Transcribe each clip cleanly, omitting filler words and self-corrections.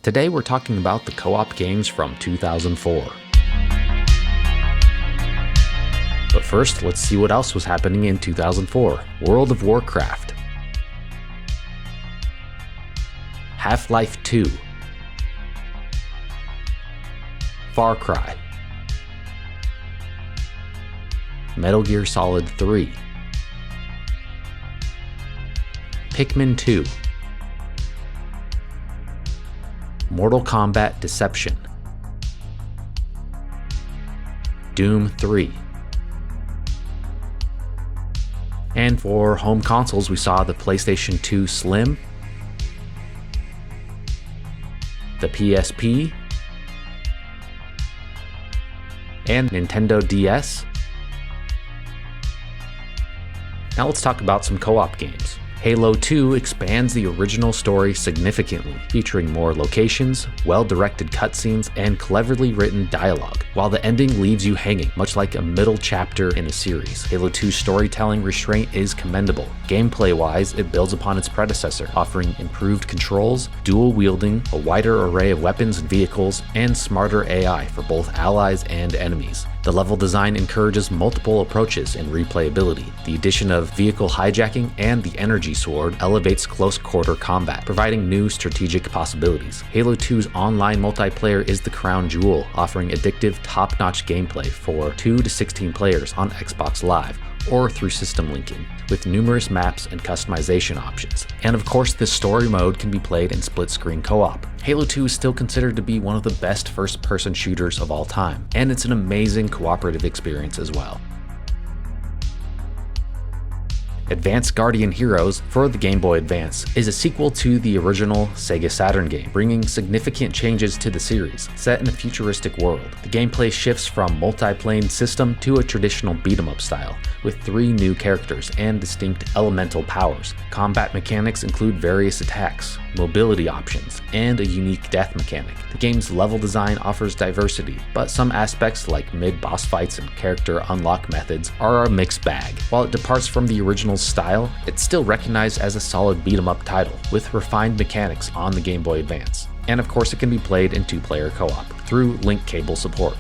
Today we're talking about the co-op games from 2004. But first, let's see what else was happening in 2004. World of Warcraft, Half-Life 2, Far Cry, Metal Gear Solid 3, Pikmin 2, Mortal Kombat Deception, Doom 3. And for home consoles, we saw the PlayStation 2 Slim, the PSP, and Nintendo DS. Now let's talk about some co-op games. Halo 2 expands the original story significantly, featuring more locations, well-directed cutscenes, and cleverly written dialogue, while the ending leaves you hanging, much like a middle chapter in a series. Halo 2's storytelling restraint is commendable. Gameplay-wise, it builds upon its predecessor, offering improved controls, dual wielding, a wider array of weapons and vehicles, and smarter AI for both allies and enemies. The level design encourages multiple approaches and replayability. The addition of vehicle hijacking and the energy sword elevates close quarter combat, providing new strategic possibilities. Halo 2's online multiplayer is the crown jewel, offering addictive, top-notch gameplay for 2 to 16 players on Xbox Live, or through system linking, with numerous maps and customization options. And of course, this story mode can be played in split-screen co-op. Halo 2 is still considered to be one of the best first-person shooters of all time, and it's an amazing cooperative experience as well. Advanced Guardian Heroes for the Game Boy Advance is a sequel to the original Sega Saturn game, bringing significant changes to the series. Set in a futuristic world, the gameplay shifts from multi-plane system to a traditional beat-em-up style, with 3 new characters and distinct elemental powers. Combat mechanics include various attacks, mobility options, and a unique death mechanic. The game's level design offers diversity, but some aspects like mid-boss fights and character unlock methods are a mixed bag. While it departs from the original style, it's still recognized as a solid beat-em-up title, with refined mechanics on the Game Boy Advance. And of course, it can be played in 2-player co-op through link cable support.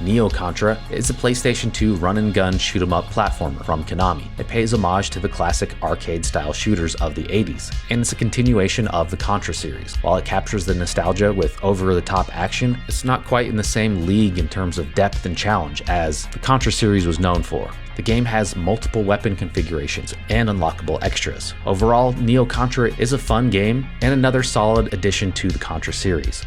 Neo Contra is a PlayStation 2 run-and-gun shoot-'em-up platformer from Konami. It pays homage to the classic arcade-style shooters of the 80s, and it's a continuation of the Contra series. While it captures the nostalgia with over-the-top action, it's not quite in the same league in terms of depth and challenge as the Contra series was known for. The game has multiple weapon configurations and unlockable extras. Overall, Neo Contra is a fun game and another solid addition to the Contra series.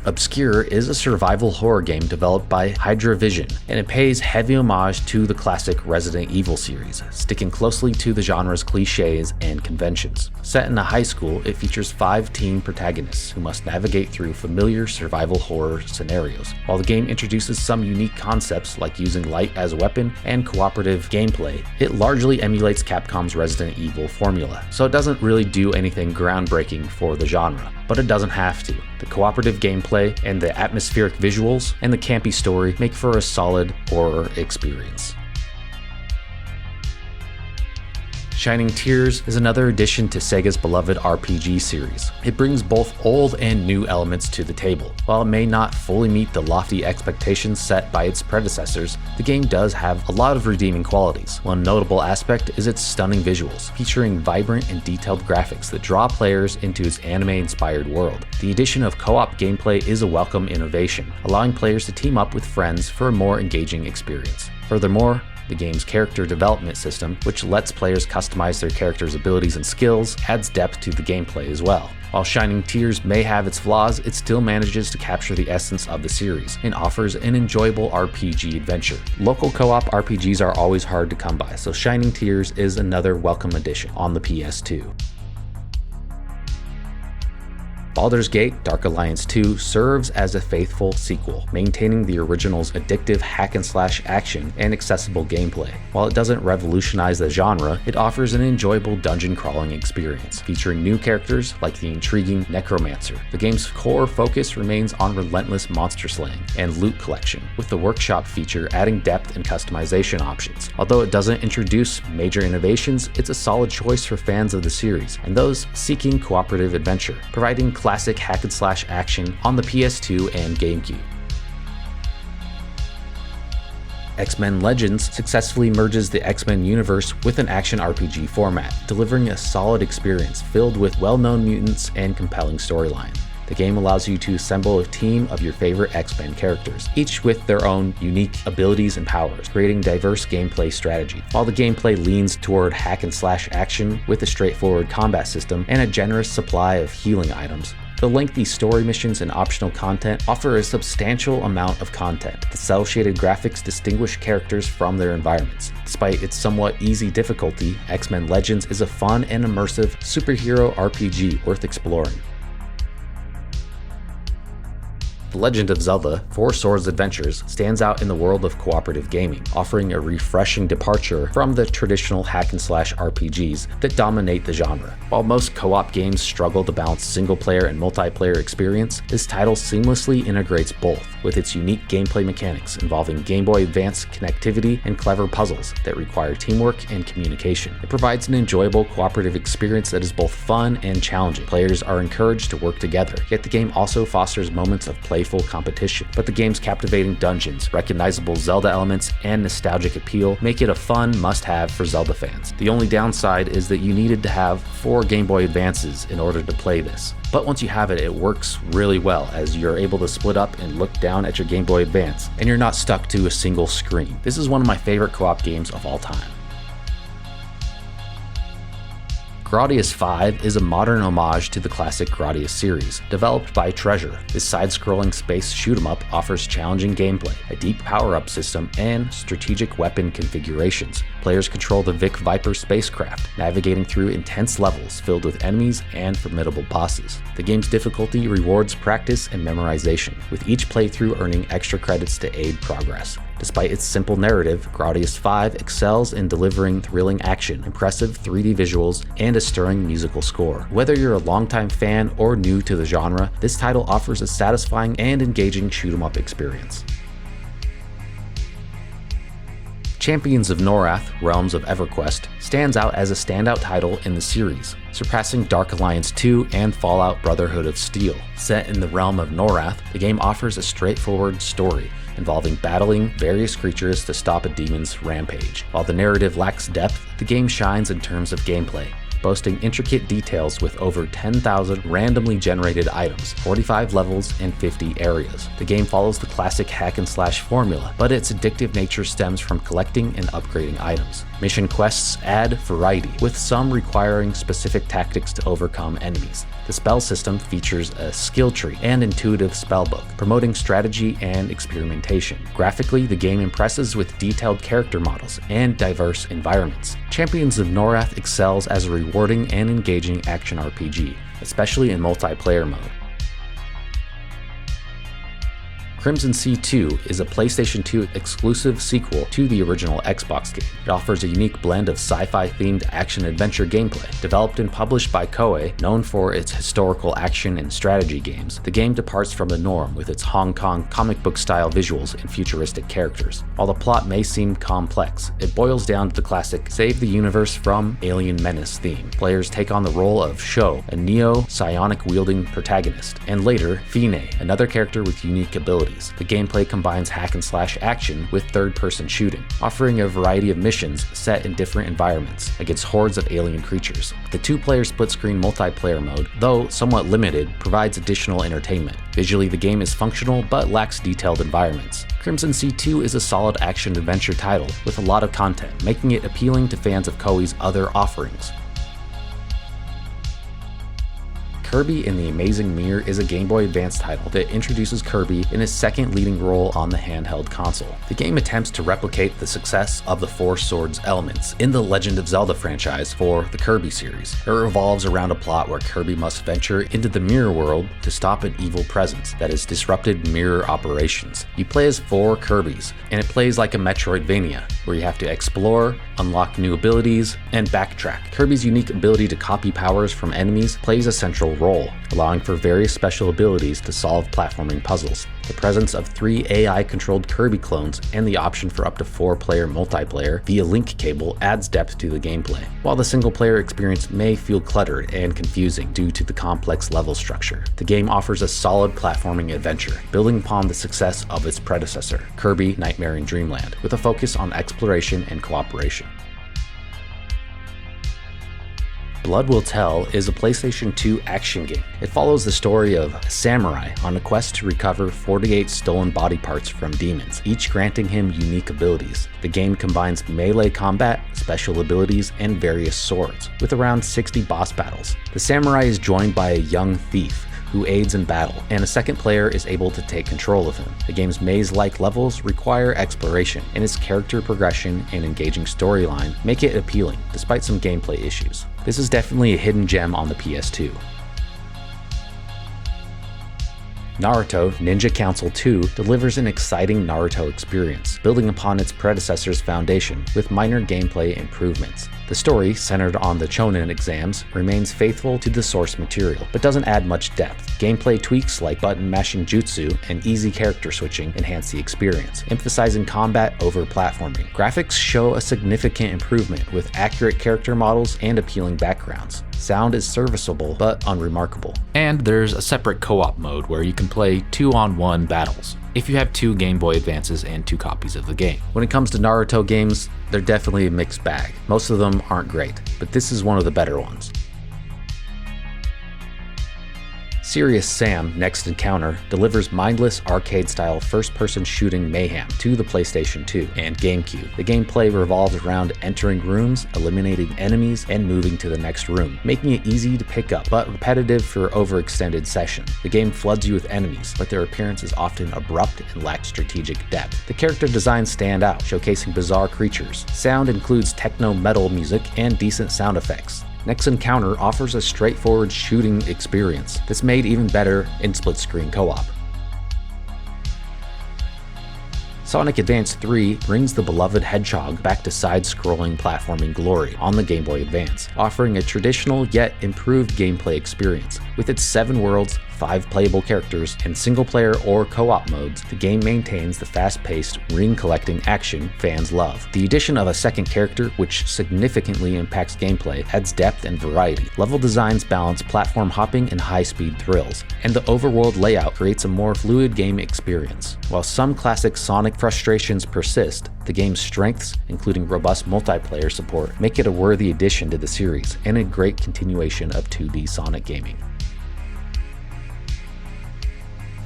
Obscure is a survival horror game developed by Hydra Vision, and it pays heavy homage to the classic Resident Evil series, sticking closely to the genre's cliches and conventions. Set in a high school, it features 5 teen protagonists who must navigate through familiar survival horror scenarios. While the game introduces some unique concepts like using light as a weapon and cooperative gameplay, it largely emulates Capcom's Resident Evil formula, so it doesn't really do anything groundbreaking for the genre. But it doesn't have to. The cooperative gameplay and the atmospheric visuals and the campy story make for a solid horror experience. Shining Tears is another addition to Sega's beloved RPG series. It brings both old and new elements to the table. While it may not fully meet the lofty expectations set by its predecessors, the game does have a lot of redeeming qualities. One notable aspect is its stunning visuals, featuring vibrant and detailed graphics that draw players into its anime-inspired world. The addition of co-op gameplay is a welcome innovation, allowing players to team up with friends for a more engaging experience. Furthermore, the game's character development system, which lets players customize their character's abilities and skills, adds depth to the gameplay as well. While Shining Tears may have its flaws, it still manages to capture the essence of the series and offers an enjoyable RPG adventure. Local co-op RPGs are always hard to come by, so Shining Tears is another welcome addition on the PS2. Baldur's Gate: Dark Alliance 2 serves as a faithful sequel, maintaining the original's addictive hack-and-slash action and accessible gameplay. While it doesn't revolutionize the genre, it offers an enjoyable dungeon crawling experience, featuring new characters like the intriguing Necromancer. The game's core focus remains on relentless monster slaying and loot collection, with the workshop feature adding depth and customization options. Although it doesn't introduce major innovations, it's a solid choice for fans of the series and those seeking cooperative adventure, providing classic hack-and-slash action on the PS2 and GameCube. X-Men Legends successfully merges the X-Men universe with an action RPG format, delivering a solid experience filled with well-known mutants and compelling storyline. The game allows you to assemble a team of your favorite X-Men characters, each with their own unique abilities and powers, creating diverse gameplay strategy. While the gameplay leans toward hack-and-slash action with a straightforward combat system and a generous supply of healing items, the lengthy story missions and optional content offer a substantial amount of content. The cel-shaded graphics distinguish characters from their environments. Despite its somewhat easy difficulty, X-Men Legends is a fun and immersive superhero RPG worth exploring. The Legend of Zelda: Four Swords Adventures stands out in the world of cooperative gaming, offering a refreshing departure from the traditional hack-and-slash RPGs that dominate the genre. While most co-op games struggle to balance single-player and multiplayer experience, this title seamlessly integrates both, with its unique gameplay mechanics involving Game Boy Advance connectivity and clever puzzles that require teamwork and communication. It provides an enjoyable cooperative experience that is both fun and challenging. Players are encouraged to work together, yet the game also fosters moments of playful competition. But the game's captivating dungeons, recognizable Zelda elements, and nostalgic appeal make it a fun must-have for Zelda fans. The only downside is that you needed to have 4 Game Boy Advances in order to play this. But once you have it, it works really well, as you're able to split up and look down at your Game Boy Advance, and you're not stuck to a single screen. This is one of my favorite co-op games of all time. Gradius V is a modern homage to the classic Gradius series, developed by Treasure. This side-scrolling space shoot-'em-up offers challenging gameplay, a deep power-up system, and strategic weapon configurations. Players control the Vic Viper spacecraft, navigating through intense levels filled with enemies and formidable bosses. The game's difficulty rewards practice and memorization, with each playthrough earning extra credits to aid progress. Despite its simple narrative, Gradius V excels in delivering thrilling action, impressive 3D visuals, and a stirring musical score. Whether you're a longtime fan or new to the genre, this title offers a satisfying and engaging shoot-'em-up experience. Champions of Norrath: Realms of EverQuest stands out as a standout title in the series, surpassing Dark Alliance 2 and Fallout: Brotherhood of Steel. Set in the realm of Norrath, the game offers a straightforward story involving battling various creatures to stop a demon's rampage. While the narrative lacks depth, the game shines in terms of gameplay, boasting intricate details with over 10,000 randomly generated items, 45 levels, and 50 areas. The game follows the classic hack-and-slash formula, but its addictive nature stems from collecting and upgrading items. Mission quests add variety, with some requiring specific tactics to overcome enemies. The spell system features a skill tree and intuitive spellbook, promoting strategy and experimentation. Graphically, the game impresses with detailed character models and diverse environments. Champions of Norrath excels as a rewarding and engaging action RPG, especially in multiplayer mode. Crimson Sea 2 is a PlayStation 2 exclusive sequel to the original Xbox game. It offers a unique blend of sci-fi themed action-adventure gameplay. Developed and published by Koei, known for its historical action and strategy games, the game departs from the norm with its Hong Kong comic book style visuals and futuristic characters. While the plot may seem complex, it boils down to the classic save the universe from alien menace theme. Players take on the role of Sho, a neo-psionic wielding protagonist, and later Fine, another character with unique abilities. The gameplay combines hack-and-slash action with third-person shooting, offering a variety of missions set in different environments against hordes of alien creatures. The 2-player split-screen multiplayer mode, though somewhat limited, provides additional entertainment. Visually, the game is functional but lacks detailed environments. Crimson Sea 2 is a solid action-adventure title with a lot of content, making it appealing to fans of Koei's other offerings. Kirby and the Amazing Mirror is a Game Boy Advance title that introduces Kirby in his second leading role on the handheld console. The game attempts to replicate the success of the Four Swords elements in the Legend of Zelda franchise for the Kirby series. It revolves around a plot where Kirby must venture into the mirror world to stop an evil presence that has disrupted mirror operations. You play as 4 Kirbys, and it plays like a Metroidvania, where you have to explore, unlock new abilities, and backtrack. Kirby's unique ability to copy powers from enemies plays a central role, allowing for various special abilities to solve platforming puzzles. The presence of 3 AI-controlled Kirby clones and the option for up to 4-player multiplayer via link cable adds depth to the gameplay, while the single-player experience may feel cluttered and confusing due to the complex level structure. The game offers a solid platforming adventure, building upon the success of its predecessor, Kirby Nightmare in Dreamland, with a focus on exploration and cooperation. Blood Will Tell is a PlayStation 2 action game. It follows the story of a samurai on a quest to recover 48 stolen body parts from demons, each granting him unique abilities. The game combines melee combat, special abilities, and various swords, with around 60 boss battles. The samurai is joined by a young thief who aids in battle, and a second player is able to take control of him. The game's maze-like levels require exploration, and its character progression and engaging storyline make it appealing, despite some gameplay issues. This is definitely a hidden gem on the PS2. Naruto Ninja Council 2 delivers an exciting Naruto experience, building upon its predecessor's foundation with minor gameplay improvements. The story, centered on the Chunin exams, remains faithful to the source material, but doesn't add much depth. Gameplay tweaks like button mashing jutsu and easy character switching enhance the experience, emphasizing combat over platforming. Graphics show a significant improvement with accurate character models and appealing backgrounds. Sound is serviceable, but unremarkable. And there's a separate co-op mode where you can play 2-on-1 battles, if you have 2 Game Boy Advances and 2 copies of the game. When it comes to Naruto games, they're definitely a mixed bag. Most of them aren't great, but this is one of the better ones. Serious Sam Next Encounter delivers mindless arcade-style first-person shooting mayhem to the PlayStation 2 and GameCube. The gameplay revolves around entering rooms, eliminating enemies, and moving to the next room, making it easy to pick up, but repetitive for overextended sessions. The game floods you with enemies, but their appearance is often abrupt and lacks strategic depth. The character designs stand out, showcasing bizarre creatures. Sound includes techno-metal music and decent sound effects. Next Encounter offers a straightforward shooting experience that's made even better in split-screen co-op. Sonic Advance 3 brings the beloved Hedgehog back to side-scrolling platforming glory on the Game Boy Advance, offering a traditional yet improved gameplay experience. With its 7 worlds, 5 playable characters, and single-player or co-op modes, the game maintains the fast-paced, ring-collecting action fans love. The addition of a second character, which significantly impacts gameplay, adds depth and variety. Level designs balance platform hopping and high-speed thrills, and the overworld layout creates a more fluid game experience. While some classic Sonic frustrations persist, the game's strengths, including robust multiplayer support, make it a worthy addition to the series, and a great continuation of 2D Sonic gaming.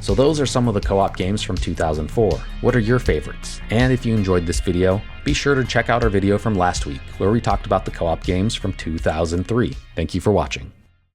So those are some of the co-op games from 2004. What are your favorites? And if you enjoyed this video, be sure to check out our video from last week, where we talked about the co-op games from 2003. Thank you for watching.